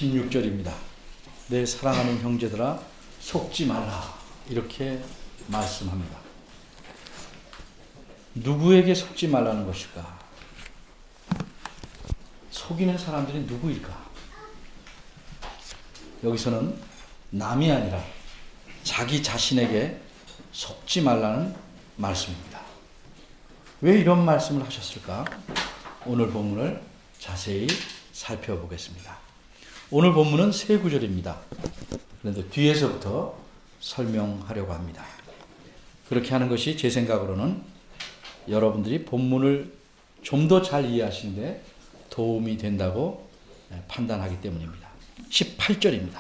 16절입니다. 내 사랑하는 형제들아 속지 말라 이렇게 말씀합니다. 누구에게 속지 말라는 것일까? 속이는 사람들이 누구일까? 여기서는 남이 아니라 자기 자신에게 속지 말라는 말씀입니다. 왜 이런 말씀을 하셨을까? 오늘 본문을 자세히 살펴보겠습니다. 오늘 본문은 세 구절입니다. 그런데 뒤에서부터 설명하려고 합니다. 그렇게 하는 것이 제 생각으로는 여러분들이 본문을 좀 더 잘 이해하시는데 도움이 된다고 판단하기 때문입니다. 18절입니다.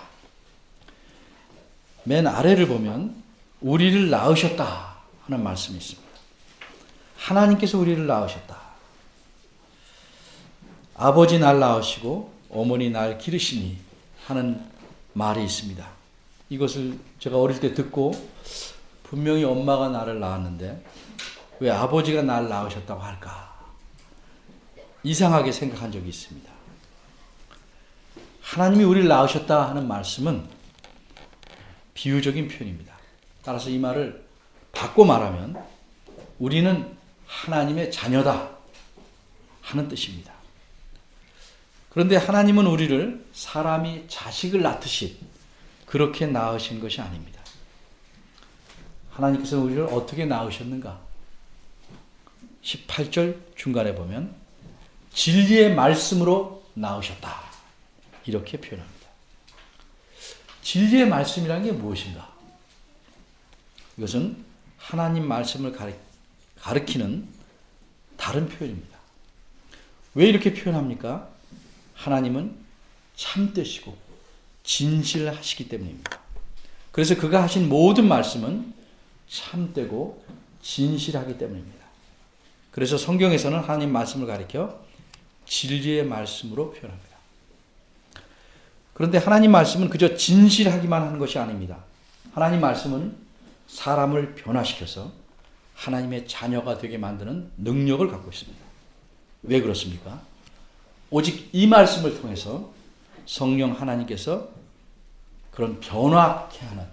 맨 아래를 보면 우리를 낳으셨다 하는 말씀이 있습니다. 하나님께서 우리를 낳으셨다. 아버지 날 낳으시고 어머니 날 기르시니 하는 말이 있습니다. 이것을 제가 어릴 때 듣고 분명히 엄마가 나를 낳았는데 왜 아버지가 날 낳으셨다고 할까? 이상하게 생각한 적이 있습니다. 하나님이 우리를 낳으셨다 하는 말씀은 비유적인 표현입니다. 따라서 이 말을 바꿔 말하면 우리는 하나님의 자녀다 하는 뜻입니다. 그런데 하나님은 우리를 사람이 자식을 낳듯이 그렇게 낳으신 것이 아닙니다. 하나님께서 우리를 어떻게 낳으셨는가? 18절 중간에 보면 진리의 말씀으로 낳으셨다 이렇게 표현합니다. 진리의 말씀이라는 게 무엇인가? 이것은 하나님 말씀을 가리키는 다른 표현입니다. 왜 이렇게 표현합니까? 하나님은 참되시고 진실하시기 때문입니다. 그래서 그가 하신 모든 말씀은 참되고 진실하기 때문입니다. 그래서 성경에서는 하나님 말씀을 가리켜 진리의 말씀으로 표현합니다. 그런데 하나님 말씀은 그저 진실하기만 하는 것이 아닙니다. 하나님 말씀은 사람을 변화시켜서 하나님의 자녀가 되게 만드는 능력을 갖고 있습니다. 왜 그렇습니까? 오직 이 말씀을 통해서 성령 하나님께서 그런 변화케 하는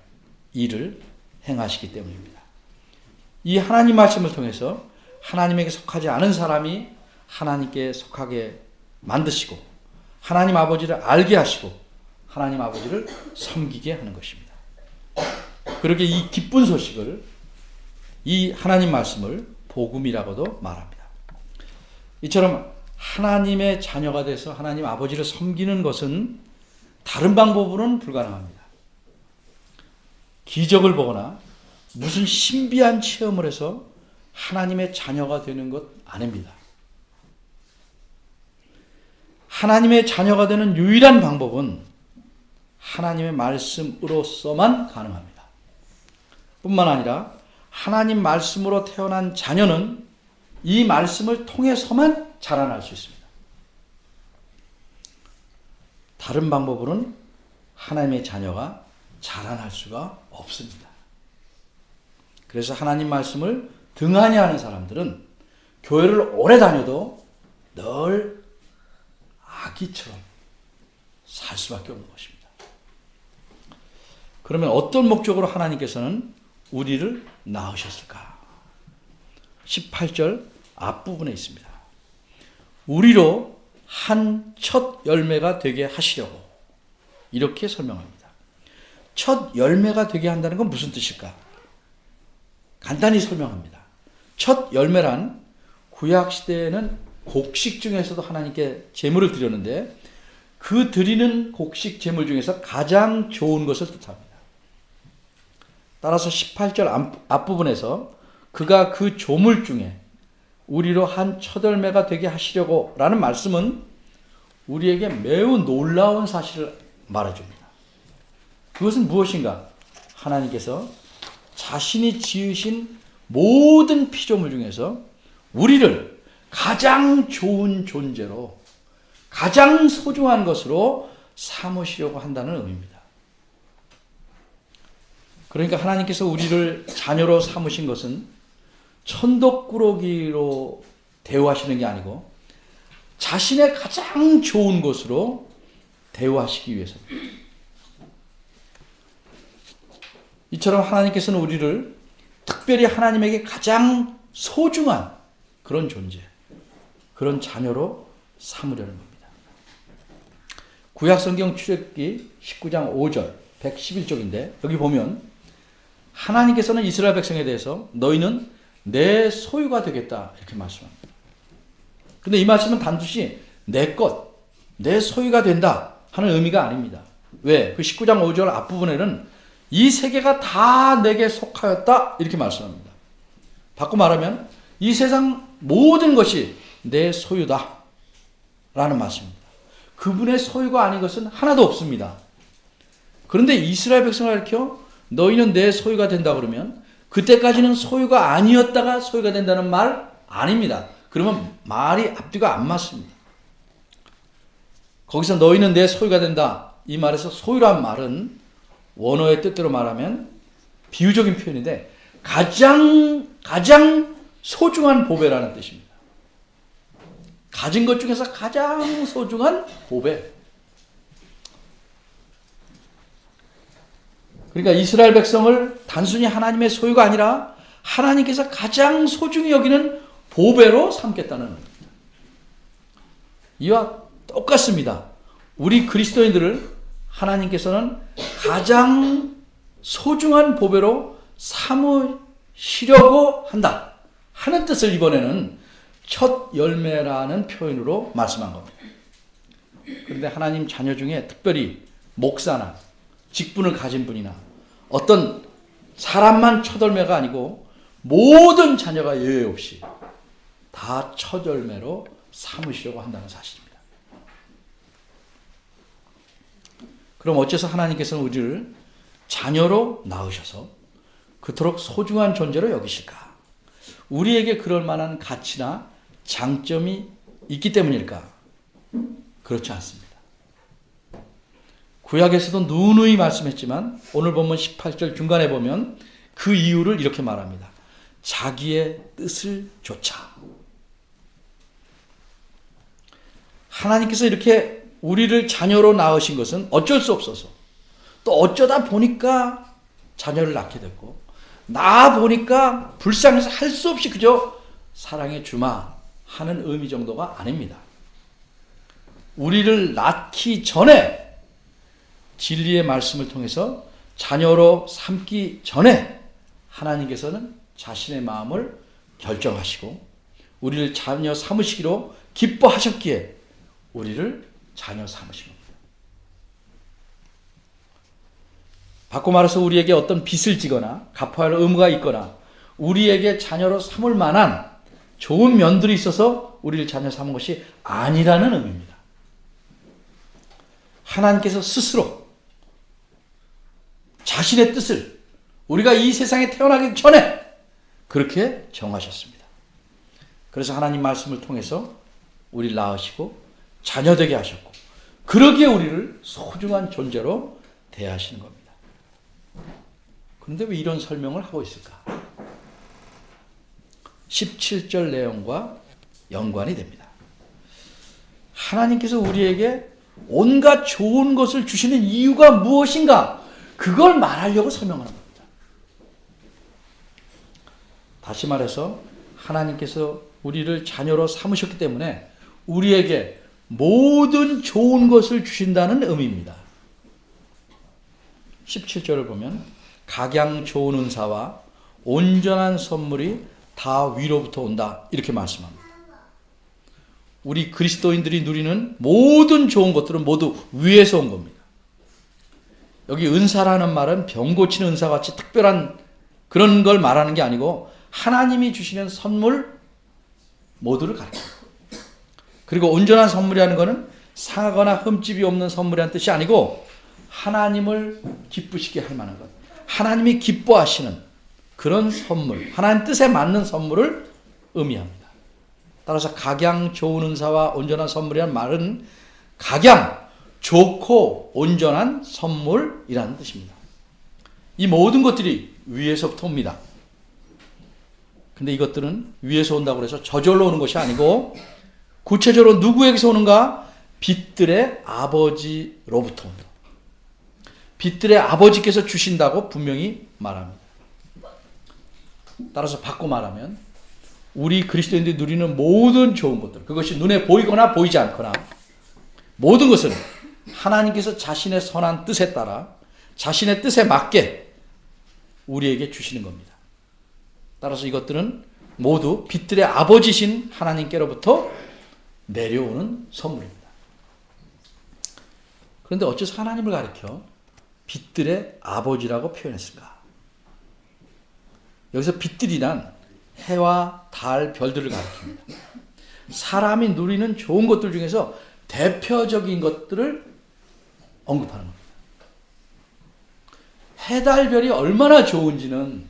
일을 행하시기 때문입니다. 이 하나님 말씀을 통해서 하나님에게 속하지 않은 사람이 하나님께 속하게 만드시고 하나님 아버지를 알게 하시고 하나님 아버지를 섬기게 하는 것입니다. 그렇게 이 기쁜 소식을 이 하나님 말씀을 복음이라고도 말합니다. 이처럼 하나님의 자녀가 돼서 하나님 아버지를 섬기는 것은 다른 방법으로는 불가능합니다. 기적을 보거나 무슨 신비한 체험을 해서 하나님의 자녀가 되는 것 아닙니다. 하나님의 자녀가 되는 유일한 방법은 하나님의 말씀으로서만 가능합니다. 뿐만 아니라 하나님 말씀으로 태어난 자녀는 이 말씀을 통해서만 자라날 수 있습니다. 다른 방법으로는 하나님의 자녀가 자라날 수가 없습니다. 그래서 하나님 말씀을 등한히 하는 사람들은 교회를 오래 다녀도 늘 아기처럼 살 수밖에 없는 것입니다. 그러면 어떤 목적으로 하나님께서는 우리를 낳으셨을까? 18절 앞부분에 있습니다. 우리로 한 첫 열매가 되게 하시려고 이렇게 설명합니다. 첫 열매가 되게 한다는 건 무슨 뜻일까? 간단히 설명합니다. 첫 열매란 구약시대에는 곡식 중에서도 하나님께 제물을 드렸는데 그 드리는 곡식 제물 중에서 가장 좋은 것을 뜻합니다. 따라서 18절 앞부분에서 그가 그 조물 중에 우리로 한 첫 열매가 되게 하시려고 라는 말씀은 우리에게 매우 놀라운 사실을 말해줍니다. 그것은 무엇인가? 하나님께서 자신이 지으신 모든 피조물 중에서 우리를 가장 좋은 존재로 가장 소중한 것으로 삼으시려고 한다는 의미입니다. 그러니까 하나님께서 우리를 자녀로 삼으신 것은 천덕꾸러기로 대우하시는 게 아니고 자신의 가장 좋은 것으로 대우하시기 위해서입니다. 이처럼 하나님께서는 우리를 특별히 하나님에게 가장 소중한 그런 존재, 그런 자녀로 삼으려는 겁니다. 구약성경 출애굽기 19장 5절 111쪽인데 여기 보면 하나님께서는 이스라엘 백성에 대해서 너희는 내 소유가 되겠다 이렇게 말씀합니다. 그런데 이 말씀은 단지 내 것, 내 소유가 된다 하는 의미가 아닙니다. 왜? 그 19장 5절 앞부분에는 이 세계가 다 내게 속하였다 이렇게 말씀합니다. 바꿔 말하면 이 세상 모든 것이 내 소유다 라는 말씀입니다. 그분의 소유가 아닌 것은 하나도 없습니다. 그런데 이스라엘 백성을 가리켜 너희는 내 소유가 된다 그러면 그때까지는 소유가 아니었다가 소유가 된다는 말 아닙니다. 그러면 말이 앞뒤가 안 맞습니다. 거기서 너희는 내 소유가 된다 이 말에서 소유란 말은 원어의 뜻대로 말하면 비유적인 표현인데 가장 소중한 보배라는 뜻입니다. 가진 것 중에서 가장 소중한 보배. 그러니까 이스라엘 백성을 단순히 하나님의 소유가 아니라 하나님께서 가장 소중히 여기는 보배로 삼겠다는 겁니다. 이와 똑같습니다. 우리 그리스도인들을 하나님께서는 가장 소중한 보배로 삼으시려고 한다 하는 뜻을 이번에는 첫 열매라는 표현으로 말씀한 겁니다. 그런데 하나님 자녀 중에 특별히 목사나 직분을 가진 분이나 어떤 사람만 첫 열매가 아니고 모든 자녀가 예외 없이 다 첫 열매로 삼으시려고 한다는 사실입니다. 그럼 어째서 하나님께서는 우리를 자녀로 낳으셔서 그토록 소중한 존재로 여기실까? 우리에게 그럴 만한 가치나 장점이 있기 때문일까? 그렇지 않습니다. 구약에서도 누누이 말씀했지만 오늘 본문 18절 중간에 보면 그 이유를 이렇게 말합니다. 자기의 뜻을 좇아. 하나님께서 이렇게 우리를 자녀로 낳으신 것은 어쩔 수 없어서 또 어쩌다 보니까 자녀를 낳게 됐고 낳아 보니까 불쌍해서 할 수 없이 그저 사랑해 주마 하는 의미 정도가 아닙니다. 우리를 낳기 전에 진리의 말씀을 통해서 자녀로 삼기 전에 하나님께서는 자신의 마음을 결정하시고 우리를 자녀 삼으시기로 기뻐하셨기에 우리를 자녀 삼으신 겁니다. 바꿔 말해서 우리에게 어떤 빚을 지거나 갚아야 할 의무가 있거나 우리에게 자녀로 삼을 만한 좋은 면들이 있어서 우리를 자녀 삼은 것이 아니라는 의미입니다. 하나님께서 스스로 자신의 뜻을 우리가 이 세상에 태어나기 전에 그렇게 정하셨습니다. 그래서 하나님 말씀을 통해서 우리를 낳으시고 자녀되게 하셨고 그러기에 우리를 소중한 존재로 대하시는 겁니다. 그런데 왜 이런 설명을 하고 있을까? 17절 내용과 연관이 됩니다. 하나님께서 우리에게 온갖 좋은 것을 주시는 이유가 무엇인가? 그걸 말하려고 설명하는 겁니다. 다시 말해서 하나님께서 우리를 자녀로 삼으셨기 때문에 우리에게 모든 좋은 것을 주신다는 의미입니다. 17절을 보면 각양 좋은 은사와 온전한 선물이 다 위로부터 온다 이렇게 말씀합니다. 우리 그리스도인들이 누리는 모든 좋은 것들은 모두 위에서 온 겁니다. 여기 은사라는 말은 병 고치는 은사같이 특별한 그런 걸 말하는 게 아니고 하나님이 주시는 선물 모두를 가리킵니다. 그리고 온전한 선물이라는 것은 상하거나 흠집이 없는 선물이라는 뜻이 아니고 하나님을 기쁘시게 할 만한 것, 하나님이 기뻐하시는 그런 선물, 하나님 뜻에 맞는 선물을 의미합니다. 따라서 각양 좋은 은사와 온전한 선물이라는 말은 각양 좋고 온전한 선물이라는 뜻입니다. 이 모든 것들이 위에서부터 옵니다. 근데 이것들은 위에서 온다고 해서 저절로 오는 것이 아니고 구체적으로 누구에게서 오는가? 빛들의 아버지로부터 온다. 빛들의 아버지께서 주신다고 분명히 말합니다. 따라서 바꿔 말하면 우리 그리스도인들이 누리는 모든 좋은 것들, 그것이 눈에 보이거나 보이지 않거나 모든 것은 하나님께서 자신의 선한 뜻에 따라 자신의 뜻에 맞게 우리에게 주시는 겁니다. 따라서 이것들은 모두 빛들의 아버지신 하나님께로부터 내려오는 선물입니다. 그런데 어째서 하나님을 가리켜 빛들의 아버지라고 표현했을까? 여기서 빛들이란 해와 달, 별들을 가리킵니다. 사람이 누리는 좋은 것들 중에서 대표적인 것들을 언급하는 겁니다. 해, 달, 별이 얼마나 좋은지는,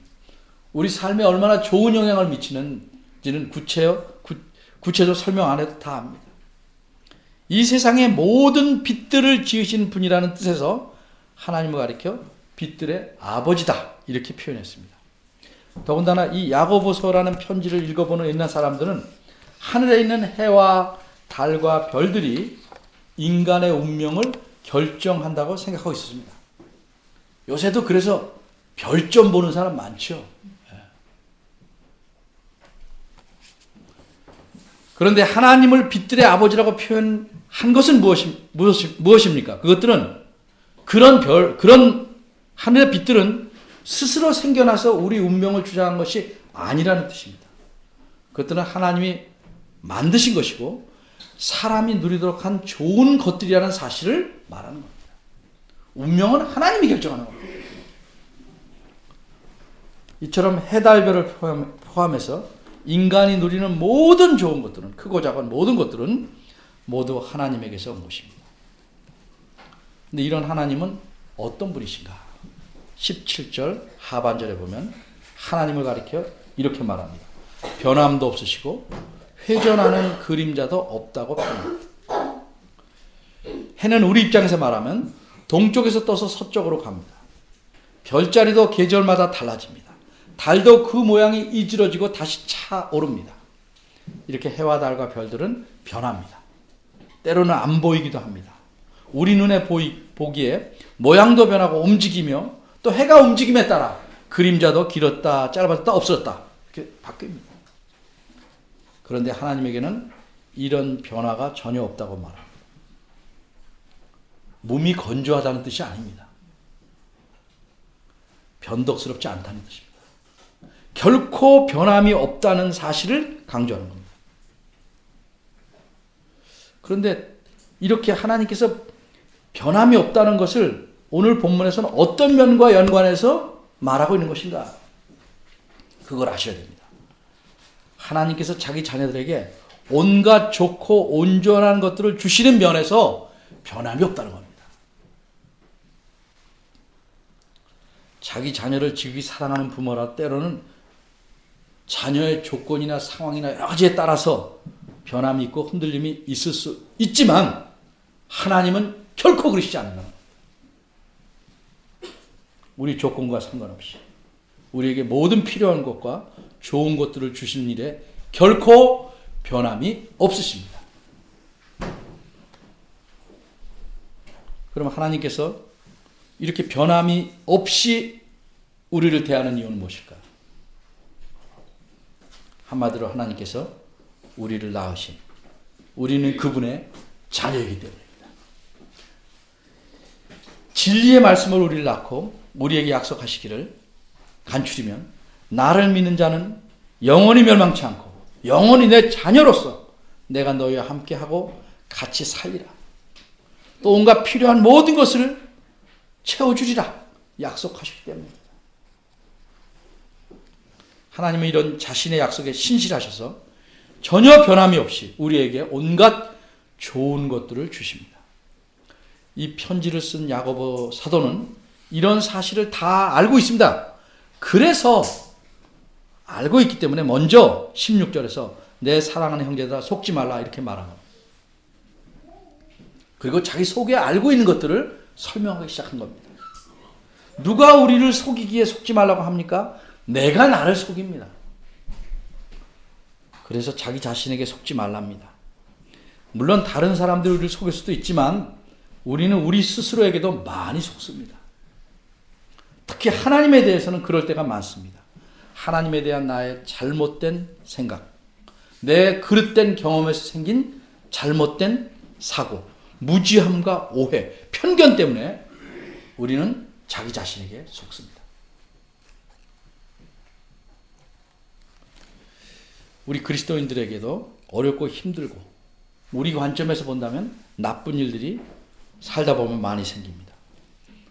우리 삶에 얼마나 좋은 영향을 미치는지는 구체적으로 설명 안 해도 다 압니다. 이 세상의 모든 빛들을 지으신 분이라는 뜻에서 하나님을 가리켜 빛들의 아버지다 이렇게 표현했습니다. 더군다나 이 야고보서라는 편지를 읽어보는 옛날 사람들은 하늘에 있는 해와 달과 별들이 인간의 운명을 결정한다고 생각하고 있었습니다. 요새도 그래서 별점 보는 사람 많죠. 그런데 하나님을 빛들의 아버지라고 표현한 것은 무엇입니까? 그것들은 그런 하늘의 빛들은 스스로 생겨나서 우리 운명을 주장한 것이 아니라는 뜻입니다. 그것들은 하나님이 만드신 것이고 사람이 누리도록 한 좋은 것들이라는 사실을 말하는 겁니다. 운명은 하나님이 결정하는 겁니다. 이처럼 해달별을 포함해서 인간이 누리는 모든 좋은 것들은, 크고 작은 모든 것들은 모두 하나님에게서 온 것입니다. 근데 이런 하나님은 어떤 분이신가? 17절 하반절에 보면 하나님을 가리켜 이렇게 말합니다. 변함도 없으시고 회전하는 그림자도 없다고 표현합니다. 해는 우리 입장에서 말하면 동쪽에서 떠서 서쪽으로 갑니다. 별자리도 계절마다 달라집니다. 달도 그 모양이 이지러지고 다시 차오릅니다. 이렇게 해와 달과 별들은 변합니다. 때로는 안 보이기도 합니다. 우리 눈에 보기에 모양도 변하고 움직이며 또 해가 움직임에 따라 그림자도 길었다 짧았다 없어졌다 이렇게 바뀝니다. 그런데 하나님에게는 이런 변화가 전혀 없다고 말합니다. 몸이 건조하다는 뜻이 아닙니다. 변덕스럽지 않다는 뜻입니다. 결코 변함이 없다는 사실을 강조하는 겁니다. 그런데 이렇게 하나님께서 변함이 없다는 것을 오늘 본문에서는 어떤 면과 연관해서 말하고 있는 것인가? 그걸 아셔야 됩니다. 하나님께서 자기 자녀들에게 온갖 좋고 온전한 것들을 주시는 면에서 변함이 없다는 겁니다. 자기 자녀를 지극히 사랑하는 부모라 때로는 자녀의 조건이나 상황이나 여러 가지에 따라서 변함이 있고 흔들림이 있을 수 있지만 하나님은 결코 그러시지 않는다. 우리 조건과 상관없이 우리에게 모든 필요한 것과 좋은 것들을 주시는 일에 결코 변함이 없으십니다. 그럼 하나님께서 이렇게 변함이 없이 우리를 대하는 이유는 무엇일까? 한마디로 하나님께서 우리를 낳으신, 우리는 그분의 자녀이기 때문입니다. 진리의 말씀을 우리를 낳고 우리에게 약속하시기를 간추리면 나를 믿는 자는 영원히 멸망치 않고 영원히 내 자녀로서 내가 너희와 함께하고 같이 살리라. 또 온갖 필요한 모든 것을 채워주리라 약속하셨기 때문입니다. 하나님은 이런 자신의 약속에 신실하셔서 전혀 변함이 없이 우리에게 온갖 좋은 것들을 주십니다. 이 편지를 쓴 야고보 사도는 이런 사실을 다 알고 있습니다. 그래서 알고 있기 때문에 먼저 16절에서 내 사랑하는 형제들아 속지 말라 이렇게 말합니다. 그리고 자기 속에 알고 있는 것들을 설명하기 시작한 겁니다. 누가 우리를 속이기에 속지 말라고 합니까? 내가 나를 속입니다. 그래서 자기 자신에게 속지 말랍니다. 물론 다른 사람들이 우리를 속일 수도 있지만 우리는 우리 스스로에게도 많이 속습니다. 특히 하나님에 대해서는 그럴 때가 많습니다. 하나님에 대한 나의 잘못된 생각, 내 그릇된 경험에서 생긴 잘못된 사고, 무지함과 오해, 편견 때문에 우리는 자기 자신에게 속습니다. 우리 그리스도인들에게도 어렵고 힘들고 우리 관점에서 본다면 나쁜 일들이 살다 보면 많이 생깁니다.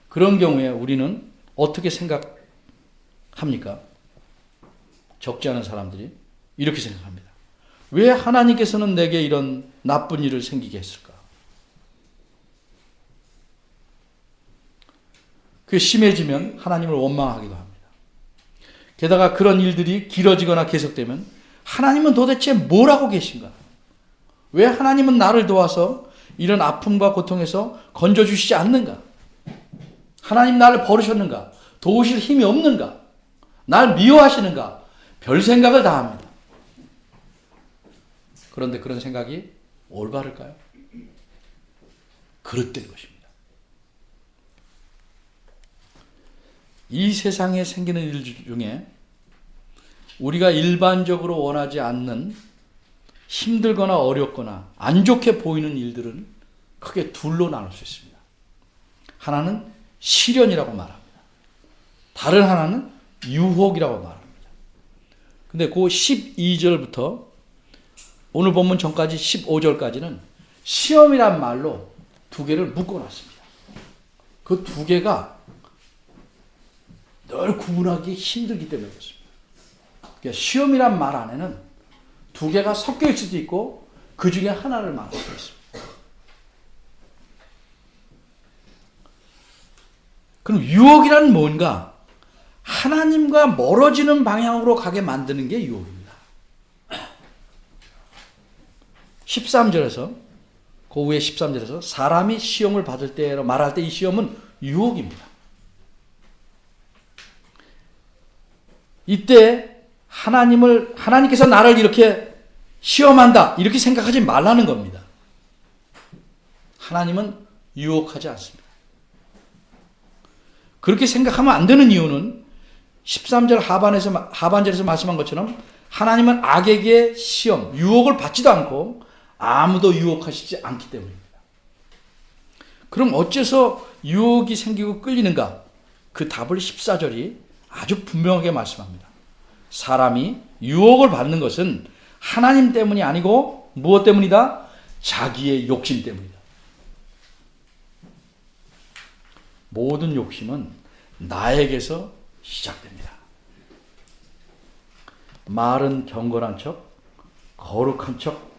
그런 경우에 우리는 어떻게 생각합니까? 적지 않은 사람들이 이렇게 생각합니다. 왜 하나님께서는 내게 이런 나쁜 일을 생기게 했을까? 그게 심해지면 하나님을 원망하기도 합니다. 게다가 그런 일들이 길어지거나 계속되면 하나님은 도대체 뭘 하고 계신가? 왜 하나님은 나를 도와서 이런 아픔과 고통에서 건져주시지 않는가? 하나님 나를 버리셨는가? 도우실 힘이 없는가? 날 미워하시는가? 별 생각을 다 합니다. 그런데 그런 생각이 올바를까요? 그릇된 것입니다. 이 세상에 생기는 일 중에 우리가 일반적으로 원하지 않는 힘들거나 어렵거나 안 좋게 보이는 일들은 크게 둘로 나눌 수 있습니다. 하나는 시련이라고 말합니다. 다른 하나는 유혹이라고 말합니다. 근데 그 12절부터 오늘 본문 전까지 15절까지는 시험이란 말로 두 개를 묶어놨습니다. 그 두 개가 늘 구분하기 힘들기 때문에 그렇습니다. 그러니까 시험이란 말 안에는 두 개가 섞여 있을 수도 있고 그 중에 하나를 말할 수 있습니다. 그럼 유혹이란 뭔가? 하나님과 멀어지는 방향으로 가게 만드는 게 유혹입니다. 13절에서 그 후에 13절에서 사람이 시험을 받을 때 말할 때 이 시험은 유혹입니다. 이때 하나님께서 나를 이렇게 시험한다 이렇게 생각하지 말라는 겁니다. 하나님은 유혹하지 않습니다. 그렇게 생각하면 안 되는 이유는 13절 하반절에서 말씀한 것처럼 하나님은 악에게 시험, 유혹을 받지도 않고 아무도 유혹하시지 않기 때문입니다. 그럼 어째서 유혹이 생기고 끌리는가? 그 답을 14절이 아주 분명하게 말씀합니다. 사람이 유혹을 받는 것은 하나님 때문이 아니고 무엇 때문이다? 자기의 욕심 때문이다. 모든 욕심은 나에게서 시작됩니다. 말은 경건한 척, 거룩한 척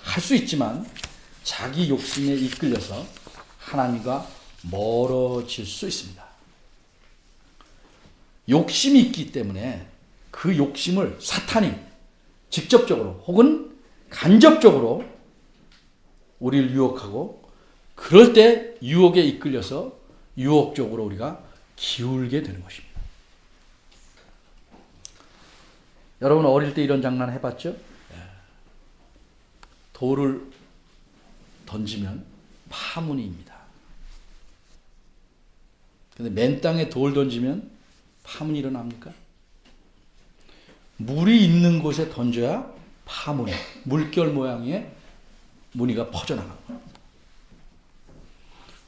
할 수 있지만 자기 욕심에 이끌려서 하나님과 멀어질 수 있습니다. 욕심이 있기 때문에 그 욕심을 사탄이 직접적으로 혹은 간접적으로 우리를 유혹하고 그럴 때 유혹에 이끌려서 유혹적으로 우리가 기울게 되는 것입니다. 여러분 어릴 때 이런 장난 해봤죠? 돌을 던지면 파문이입니다. 그런데 맨 땅에 돌 던지면 파문이 일어납니까? 물이 있는 곳에 던져야 파문이, 물결 모양의 무늬가 퍼져나갑니다.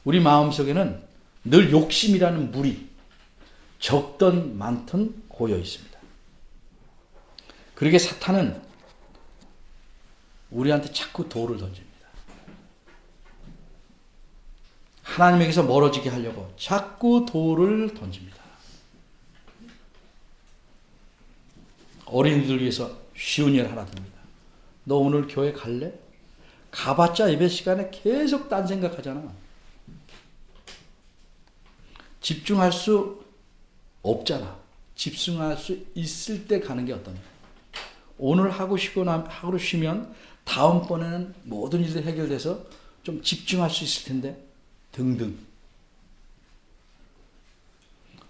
우리 마음속에는 늘 욕심이라는 물이 적든 많든 고여 있습니다. 그러게 사탄은 우리한테 자꾸 돌을 던집니다. 하나님에게서 멀어지게 하려고 자꾸 돌을 던집니다. 어린이들 위해서 쉬운 일 하나 듭니다. 너 오늘 교회 갈래? 가봤자 예배 시간에 계속 딴 생각하잖아. 집중할 수 없잖아. 집중할 수 있을 때 가는 게 어떠냐. 오늘 하고 쉬면 다음번에는 모든 일들이 해결돼서 좀 집중할 수 있을 텐데 등등.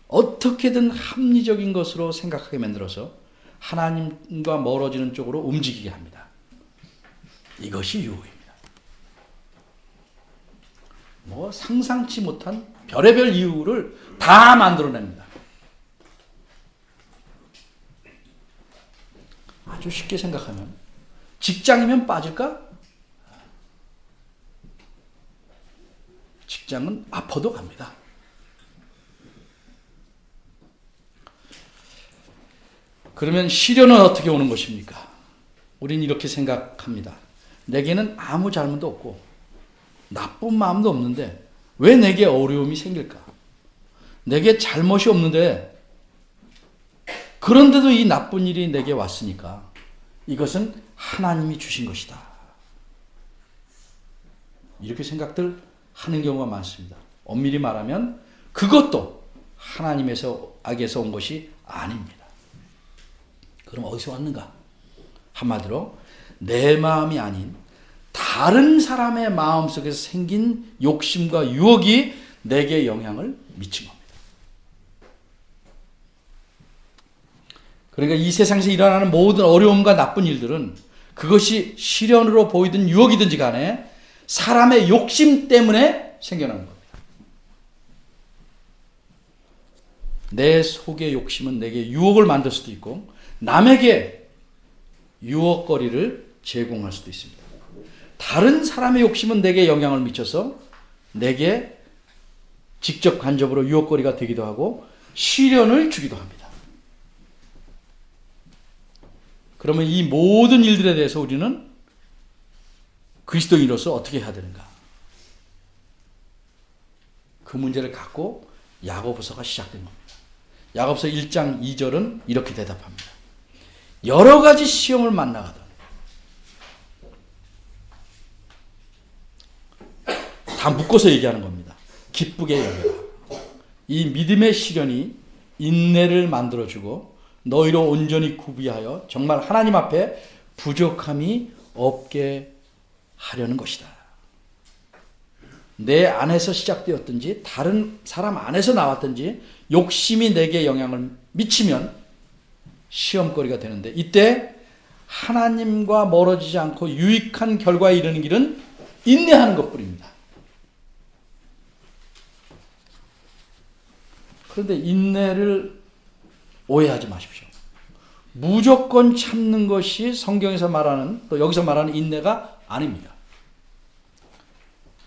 어떻게든 합리적인 것으로 생각하게 만들어서 하나님과 멀어지는 쪽으로 움직이게 합니다. 이것이 유혹입니다. 상상치 못한 별의별 이유를 다 만들어냅니다. 아주 쉽게 생각하면 직장이면 빠질까? 직장은 아파도 갑니다. 그러면 시련은 어떻게 오는 것입니까? 우린 이렇게 생각합니다. 내게는 아무 잘못도 없고 나쁜 마음도 없는데 왜 내게 어려움이 생길까? 내게 잘못이 없는데 그런데도 이 나쁜 일이 내게 왔으니까 이것은 하나님이 주신 것이다. 이렇게 생각들 하는 경우가 많습니다. 엄밀히 말하면 그것도 하나님에게서 온 것이 아닙니다. 그럼 어디서 왔는가? 한마디로 내 마음이 아닌 다른 사람의 마음속에서 생긴 욕심과 유혹이 내게 영향을 미친 겁니다. 그러니까 이 세상에서 일어나는 모든 어려움과 나쁜 일들은 그것이 시련으로 보이든 유혹이든지 간에 사람의 욕심 때문에 생겨나는 겁니다. 내 속의 욕심은 내게 유혹을 만들 수도 있고 남에게 유혹거리를 제공할 수도 있습니다. 다른 사람의 욕심은 내게 영향을 미쳐서 내게 직접 간접으로 유혹거리가 되기도 하고 시련을 주기도 합니다. 그러면 이 모든 일들에 대해서 우리는 그리스도인으로서 어떻게 해야 되는가? 그 문제를 갖고 야고보서가 시작된 겁니다. 야고보서 1장 2절은 이렇게 대답합니다. 여러 가지 시험을 만나거든 다 묶어서 얘기하는 겁니다. 기쁘게 여겨라. 이 믿음의 시련이 인내를 만들어주고 너희로 온전히 구비하여 정말 하나님 앞에 부족함이 없게 하려는 것이다. 내 안에서 시작되었든지 다른 사람 안에서 나왔든지 욕심이 내게 영향을 미치면 시험거리가 되는데 이때 하나님과 멀어지지 않고 유익한 결과에 이르는 길은 인내하는 것뿐입니다. 그런데 인내를 오해하지 마십시오. 무조건 참는 것이 성경에서 말하는 또 여기서 말하는 인내가 아닙니다.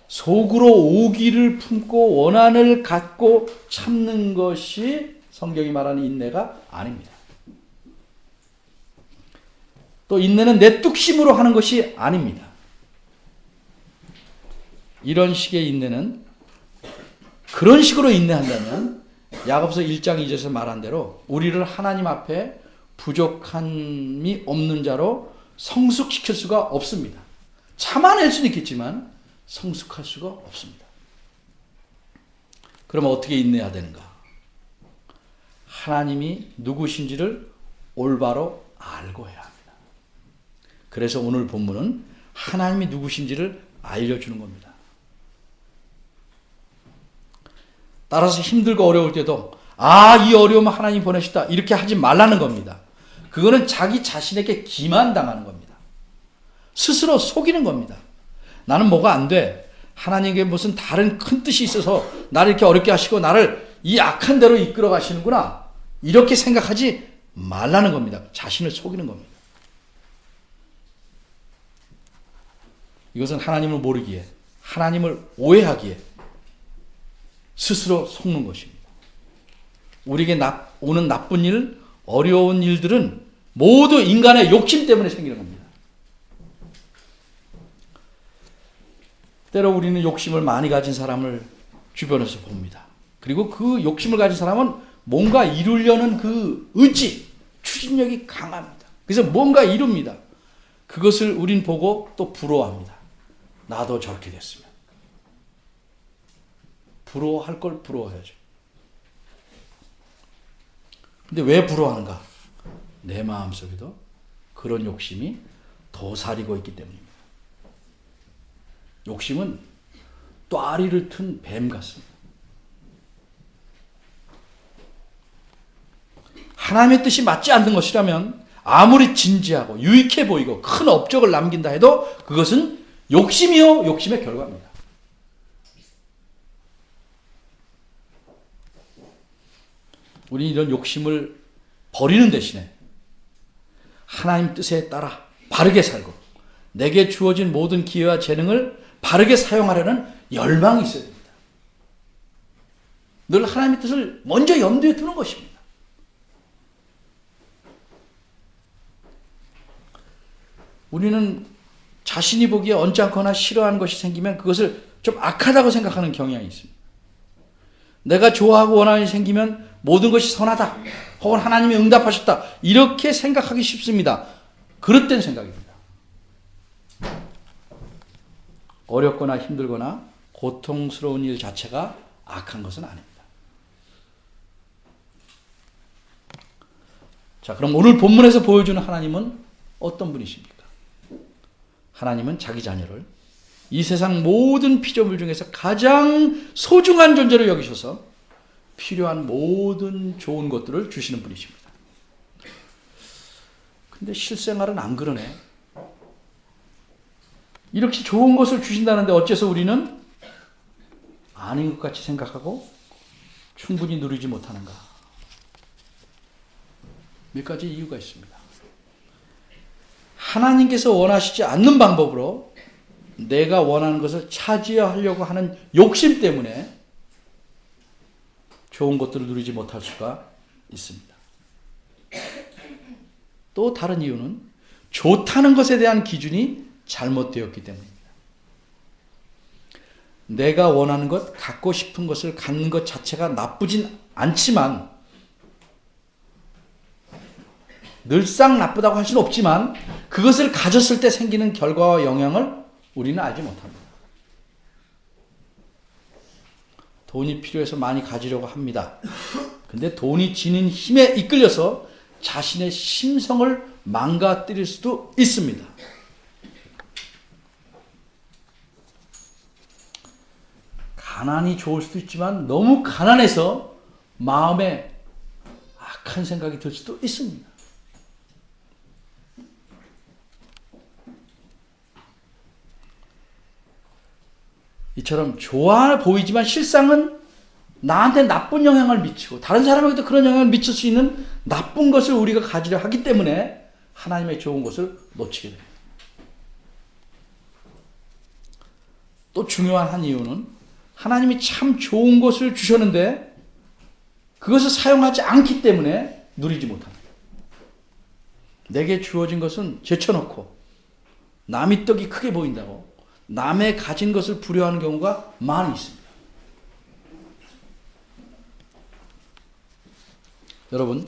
속으로 오기를 품고 원한을 갖고 참는 것이 성경이 말하는 인내가 아닙니다. 또 인내는 내 뚝심으로 하는 것이 아닙니다. 이런 식의 인내는 그런 식으로 인내한다면 야고보서 1장 2절에서 말한 대로 우리를 하나님 앞에 부족함이 없는 자로 성숙시킬 수가 없습니다. 참아낼 수는 있겠지만 성숙할 수가 없습니다. 그러면 어떻게 인내해야 되는가? 하나님이 누구신지를 올바로 알고 해야 합니다. 그래서 오늘 본문은 하나님이 누구신지를 알려주는 겁니다. 따라서 힘들고 어려울 때도 이 어려움은 하나님 보내셨다 이렇게 하지 말라는 겁니다. 그거는 자기 자신에게 기만당하는 겁니다. 스스로 속이는 겁니다. 나는 뭐가 안 돼. 하나님께 무슨 다른 큰 뜻이 있어서 나를 이렇게 어렵게 하시고 나를 이 악한 대로 이끌어 가시는구나. 이렇게 생각하지 말라는 겁니다. 자신을 속이는 겁니다. 이것은 하나님을 모르기에, 하나님을 오해하기에 스스로 속는 것입니다. 우리에게 오는 나쁜 일, 어려운 일들은 모두 인간의 욕심 때문에 생기는 겁니다. 때로 우리는 욕심을 많이 가진 사람을 주변에서 봅니다. 그리고 그 욕심을 가진 사람은 뭔가 이루려는 그 의지, 추진력이 강합니다. 그래서 뭔가 이룹니다. 그것을 우린 보고 또 부러워합니다. 나도 저렇게 됐으면. 부러워할 걸 부러워해야죠. 근데 왜 부러워하는가? 내 마음속에도 그런 욕심이 도사리고 있기 때문입니다. 욕심은 뙬리를 튼 뱀 같습니다. 하나님의 뜻이 맞지 않는 것이라면 아무리 진지하고 유익해 보이고 큰 업적을 남긴다 해도 그것은 욕심이요, 욕심의 결과입니다. 우리는 이런 욕심을 버리는 대신에 하나님 뜻에 따라 바르게 살고 내게 주어진 모든 기회와 재능을 바르게 사용하려는 열망이 있어야 됩니다. 늘 하나님의 뜻을 먼저 염두에 두는 것입니다. 우리는 자신이 보기에 언짢거나 싫어하는 것이 생기면 그것을 좀 악하다고 생각하는 경향이 있습니다. 내가 좋아하고 원하는 일이 생기면 모든 것이 선하다, 혹은 하나님이 응답하셨다, 이렇게 생각하기 쉽습니다. 그릇된 생각입니다. 어렵거나 힘들거나 고통스러운 일 자체가 악한 것은 아닙니다. 자, 그럼 오늘 본문에서 보여주는 하나님은 어떤 분이십니까? 하나님은 자기 자녀를 이 세상 모든 피조물 중에서 가장 소중한 존재로 여기셔서 필요한 모든 좋은 것들을 주시는 분이십니다. 근데 실생활은 안 그러네. 이렇게 좋은 것을 주신다는데 어째서 우리는 아닌 것 같이 생각하고 충분히 누리지 못하는가? 몇 가지 이유가 있습니다. 하나님께서 원하시지 않는 방법으로 내가 원하는 것을 차지하려고 하는 욕심 때문에 좋은 것들을 누리지 못할 수가 있습니다. 또 다른 이유는 좋다는 것에 대한 기준이 잘못되었기 때문입니다. 내가 원하는 것, 갖고 싶은 것을 갖는 것 자체가 나쁘진 않지만, 늘상 나쁘다고 할 수는 없지만 그것을 가졌을 때 생기는 결과와 영향을 우리는 알지 못합니다. 돈이 필요해서 많이 가지려고 합니다. 근데 돈이 지닌 힘에 이끌려서 자신의 심성을 망가뜨릴 수도 있습니다. 가난이 좋을 수도 있지만 너무 가난해서 마음에 악한 생각이 들 수도 있습니다. 이처럼 좋아 보이지만 실상은 나한테 나쁜 영향을 미치고 다른 사람에게도 그런 영향을 미칠 수 있는 나쁜 것을 우리가 가지려 하기 때문에 하나님의 좋은 것을 놓치게 됩니다. 또 중요한 한 이유는 하나님이 참 좋은 것을 주셨는데 그것을 사용하지 않기 때문에 누리지 못합니다. 내게 주어진 것은 제쳐놓고 남의 떡이 크게 보인다고 남의 가진 것을 부려하는 경우가 많이 있습니다. 여러분,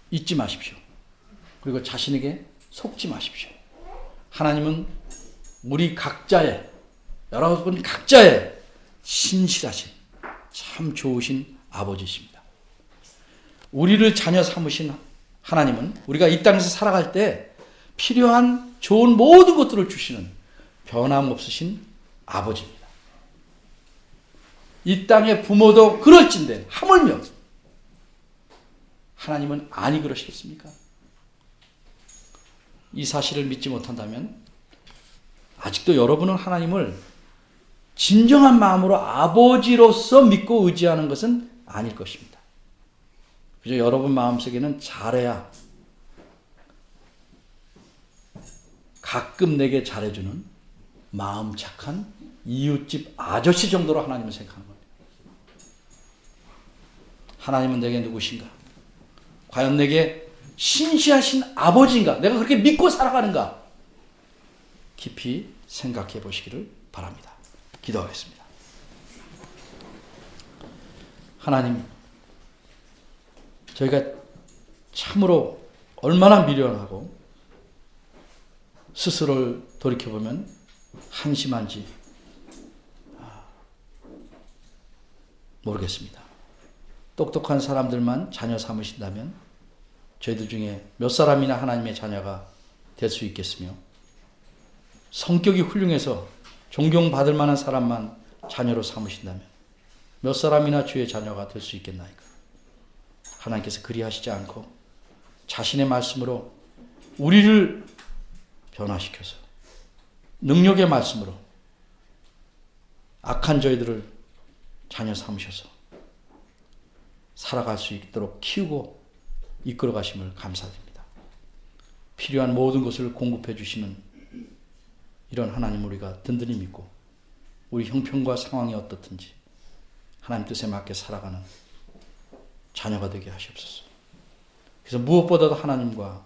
잊지 마십시오. 그리고 자신에게 속지 마십시오. 하나님은 우리 각자의, 여러분 각자의 신실하신, 참 좋으신 아버지십니다. 우리를 자녀 삼으신 하나님은 우리가 이 땅에서 살아갈 때 필요한 좋은 모든 것들을 주시는 변함없으신 아버지입니다. 이 땅의 부모도 그럴진데 하물며 하나님은 아니 그러시겠습니까? 이 사실을 믿지 못한다면 아직도 여러분은 하나님을 진정한 마음으로 아버지로서 믿고 의지하는 것은 아닐 것입니다. 그저 여러분 마음속에는 잘해야 가끔 내게 잘해주는 마음 착한 이웃집 아저씨 정도로 하나님을 생각하는 겁니다. 하나님은 내게 누구신가? 과연 내게 신실하신 아버지인가? 내가 그렇게 믿고 살아가는가? 깊이 생각해 보시기를 바랍니다. 기도하겠습니다. 하나님, 저희가 참으로 얼마나 미련하고 스스로를 돌이켜보면 한심한지 모르겠습니다. 똑똑한 사람들만 자녀 삼으신다면 저희들 중에 몇 사람이나 하나님의 자녀가 될 수 있겠으며, 성격이 훌륭해서 존경받을 만한 사람만 자녀로 삼으신다면 몇 사람이나 주의 자녀가 될 수 있겠나이까. 하나님께서 그리하시지 않고 자신의 말씀으로 우리를 변화시켜서 능력의 말씀으로 악한 저희들을 자녀 삼으셔서 살아갈 수 있도록 키우고 이끌어 가심을 감사드립니다. 필요한 모든 것을 공급해 주시는 이런 하나님 우리가 든든히 믿고 우리 형편과 상황이 어떻든지 하나님 뜻에 맞게 살아가는 자녀가 되게 하시옵소서. 그래서 무엇보다도 하나님과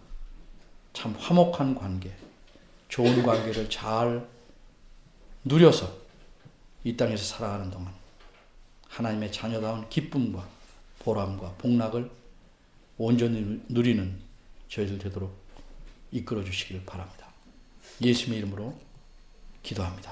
참 화목한 관계, 좋은 관계를 잘 누려서 이 땅에서 살아가는 동안 하나님의 자녀다운 기쁨과 보람과 복락을 온전히 누리는 저희들 되도록 이끌어 주시기를 바랍니다. 예수님의 이름으로 기도합니다.